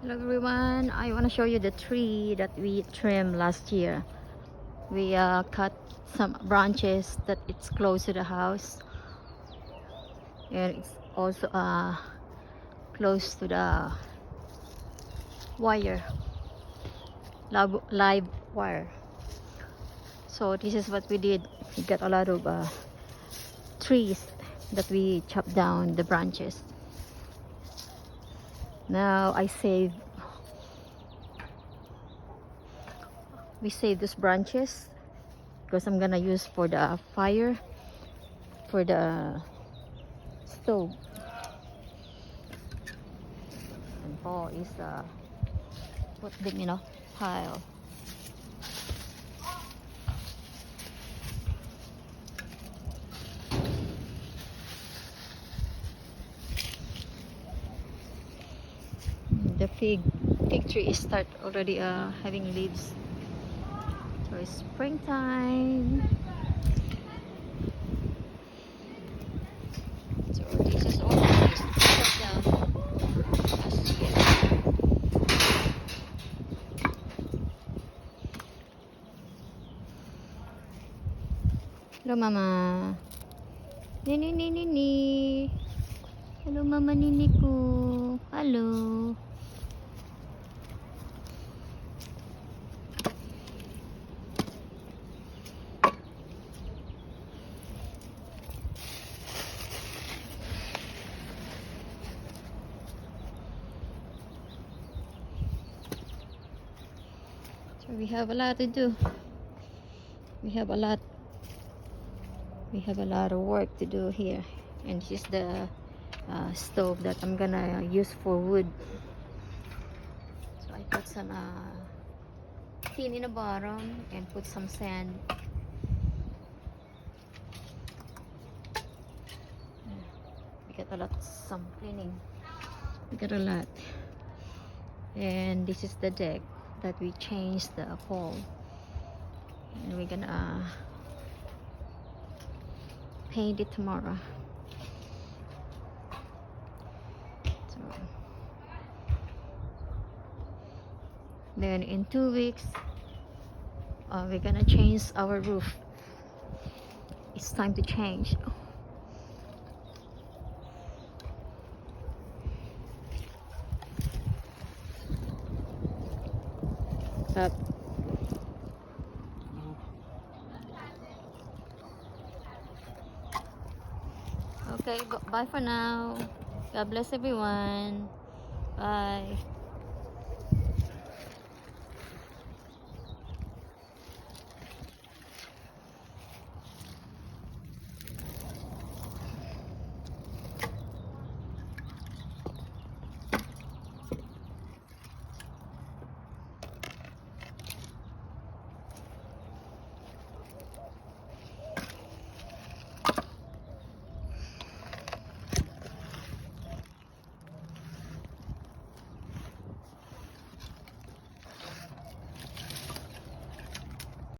Hello everyone, I want to show you the tree that we trimmed last year. We cut some branches that it's close to the house, and it's also close to the wire, live wire. So this is what we did. We got a lot of trees that we chopped down the branches. Now we save those branches because I'm gonna use for the fire, for the stove. And Paul is put them in a pile. The fig tree is start already having leaves. So it's springtime. So this is all cut down last year. Hello mama. Nini nini nini. Hello mama nini ko. Hello. So we have a lot to do. We have a lot of work to do here, and this is the stove that I'm gonna use for wood. So I put some tin in the bottom and put some sand. We got a lot, some cleaning. We got a lot. And this is the deck that we changed the pole, and we're gonna paint it tomorrow. So then in 2 weeks we're gonna change our roof. It's time to change. Up. Okay, bye for now. God bless everyone. Bye.